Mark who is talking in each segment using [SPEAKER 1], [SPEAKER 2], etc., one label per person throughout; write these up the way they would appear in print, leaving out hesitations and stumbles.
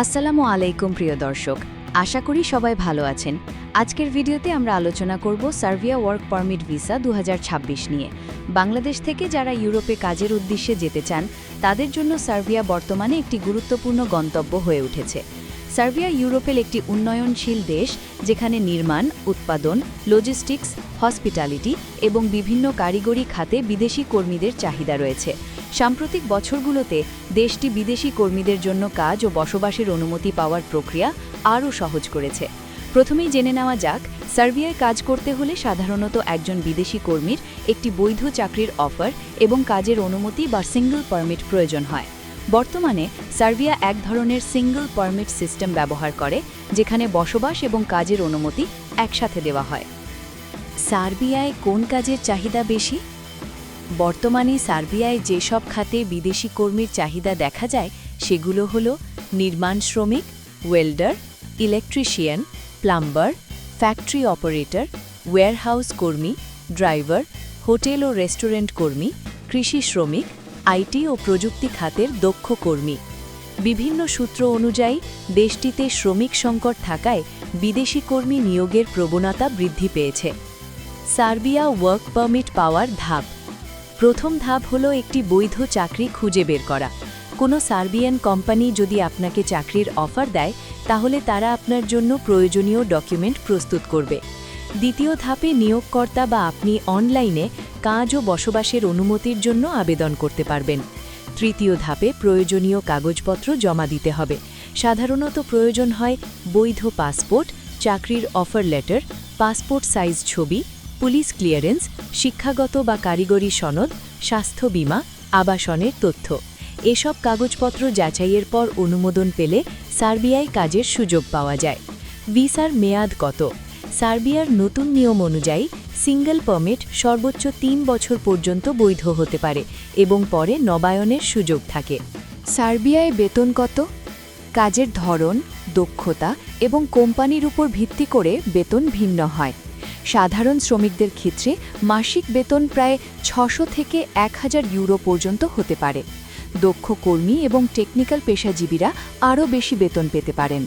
[SPEAKER 1] আসসালামু আলাইকুম প্রিয় দর্শক, আশা করি সবাই ভালো আছেন। আজকের ভিডিওতে আমরা আলোচনা করব সার্বিয়া ওয়ার্ক পারমিট ভিসা 2026 নিয়ে। বাংলাদেশ থেকে যারা ইউরোপে কাজের উদ্দেশ্যে যেতে চান তাদের জন্য সার্বিয়া বর্তমানে একটি গুরুত্বপূর্ণ গন্তব্য হয়ে উঠেছে। সার্বিয়া ইউরোপের একটি উন্নয়নশীল দেশ যেখানে নির্মাণ, উৎপাদন, লজিস্টিক্স, হসপিটালিটি এবং বিভিন্ন কারিগরি খাতে বিদেশি কর্মীদের চাহিদা রয়েছে। সাম্প্রতিক বছরগুলোতে দেশটি বিদেশি কর্মীদের জন্য কাজ ও বসবাসের অনুমতি পাওয়ার প্রক্রিয়া আরও সহজ করেছে। প্রথমেই জেনে নেওয়া যাক, সার্বিয়ায় কাজ করতে হলে সাধারণত একজন বিদেশি কর্মীর একটি বৈধ চাকরির অফার এবং কাজের অনুমতি বা সিঙ্গল পারমিট প্রয়োজন হয়। বর্তমানে সার্বিয়া এক ধরনের সিঙ্গল পারমিট সিস্টেম ব্যবহার করে, যেখানে বসবাস এবং কাজের অনুমতি একসাথে দেওয়া হয়। সার্বিয়ায় কোন কাজের চাহিদা বেশি? বর্তমানে সার্বিয়ায় যেসব খাতে বিদেশি কর্মীর চাহিদা দেখা যায় সেগুলো হলো নির্মাণ শ্রমিক, welder, electrician, plumber, factory operator, warehouse কর্মী, ড্রাইভার, হোটেল ও রেস্টুরেন্ট কর্মী, কৃষি শ্রমিক, আইটি ও প্রযুক্তি খাতের দক্ষ কর্মী। বিভিন্ন সূত্র অনুযায়ী দেশটিতে শ্রমিক সংকট থাকায় বিদেশি কর্মী নিয়োগের প্রবণতা বৃদ্ধি পেয়েছে। সার্বিয়া ওয়ার্ক পারমিট পাওয়ার ধাপ। প্রথম ধাপ হলো একটি বৈধ চাকরি খুঁজে বের করা। কোনো সার্বিয়ান কোম্পানি যদি আপনাকে চাকরির অফার দেয় তাহলে তারা আপনার জন্য প্রয়োজনীয় ডকুমেন্ট প্রস্তুত করবে। দ্বিতীয় ধাপে নিয়োগকর্তা বা আপনি অনলাইনে কাজ ও বসবাসের অনুমতির জন্য আবেদন করতে পারবেন। তৃতীয় ধাপে প্রয়োজনীয় কাগজপত্র জমা দিতে হবে। সাধারণত প্রয়োজন হয় বৈধ পাসপোর্ট, চাকরির অফার লেটার, পাসপোর্ট সাইজ ছবি, পুলিশ ক্লিয়ারেন্স, শিক্ষাগত বা কারিগরি সনদ, স্বাস্থ্য বীমা, আবাসনের তথ্য। এসব কাগজপত্র যাচাইয়ের পর অনুমোদন পেলে সার্বিয়ায় কাজের সুযোগ পাওয়া যায়। ভিসার মেয়াদ কত? সার্বিয়ার নতুন নিয়ম অনুযায়ী সিঙ্গল পারমিট সর্বোচ্চ ৩ বছর পর্যন্ত বৈধ হতে পারে এবং পরে নবায়নের সুযোগ থাকে। সার্বিয়ায় বেতন কত? কাজের ধরন, দক্ষতা এবং কোম্পানির উপর ভিত্তি করে বেতন ভিন্ন হয়। সাধারণ শ্রমিকদের ক্ষেত্রে মাসিক বেতন প্রায় ৬০০ থেকে ১,০০০ ইউরো পর্যন্ত হতে পারে। দক্ষ কর্মী এবং টেকনিক্যাল পেশাজীবীরা আরও বেশি বেতন পেতে পারেন।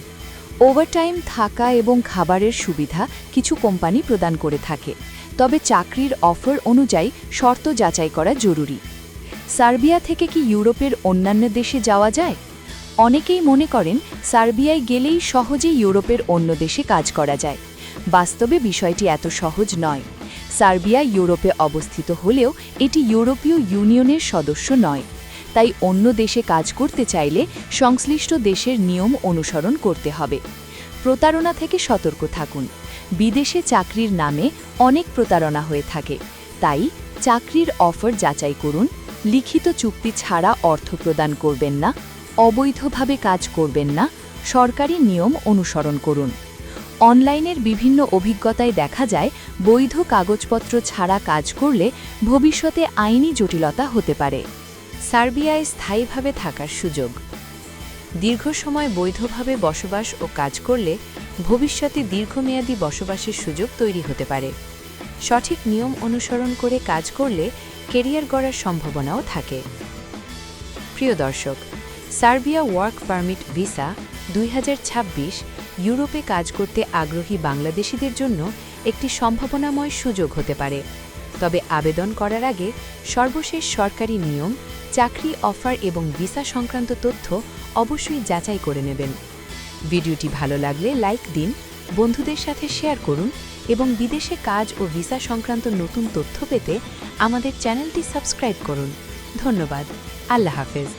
[SPEAKER 1] ওভারটাইম, থাকা এবং খাবারের সুবিধা কিছু কোম্পানি প্রদান করে থাকে, তবে চাকরির অফার অনুযায়ী শর্ত যাচাই করা জরুরি। সার্বিয়া থেকে কি ইউরোপের অন্যান্য দেশে যাওয়া যায়? অনেকেই মনে করেন সার্বিয়ায় গেলেই সহজেই ইউরোপের অন্য দেশে কাজ করা যায়। বাস্তবে বিষয়টি এত সহজ নয়। সার্বিয়া ইউরোপে অবস্থিত হলেও এটি ইউরোপীয় ইউনিয়নের সদস্য নয়। তাই অন্য দেশে কাজ করতে চাইলে সংশ্লিষ্ট দেশের নিয়ম অনুসরণ করতে হবে। প্রতারণা থেকে সতর্ক থাকুন। বিদেশে চাকরির নামে অনেক প্রতারণা হয়ে থাকে, তাই চাকরির অফার যাচাই করুন। লিখিত চুক্তি ছাড়া অর্থ প্রদান করবেন না, অবৈধভাবে কাজ করবেন না, সরকারি নিয়ম অনুসরণ করুন। অনলাইনের বিভিন্ন অভিজ্ঞতায় দেখা যায় বৈধ কাগজপত্র ছাড়া কাজ করলে ভবিষ্যতে আইনি জটিলতা হতে পারে। সার্বিয়ায় স্থায়ীভাবে থাকার সুযোগ। দীর্ঘ সময় বৈধভাবে বসবাস ও কাজ করলে ভবিষ্যতে দীর্ঘমেয়াদী বসবাসের সুযোগ তৈরি হতে পারে। সঠিক নিয়ম অনুসরণ করে কাজ করলে কেরিয়ার গড়ার সম্ভাবনাও থাকে। প্রিয় দর্শক, সার্বিয়া ওয়ার্ক পারমিট ভিসা 2026 ইউরোপে কাজ করতে আগ্রহী বাংলাদেশিদের জন্য একটি সম্ভাবনাময় সুযোগ হতে পারে। তবে আবেদন করার আগে সর্বশেষ সরকারি নিয়ম, চাকরি অফার এবং ভিসা সংক্রান্ত তথ্য অবশ্যই যাচাই করে নেবেন। ভিডিওটি ভালো লাগলে লাইক দিন, বন্ধুদের সাথে শেয়ার করুন এবং বিদেশে কাজ ও ভিসা সংক্রান্ত নতুন তথ্য পেতে আমাদের চ্যানেলটি সাবস্ক্রাইব করুন। ধন্যবাদ। আল্লাহ হাফেজ।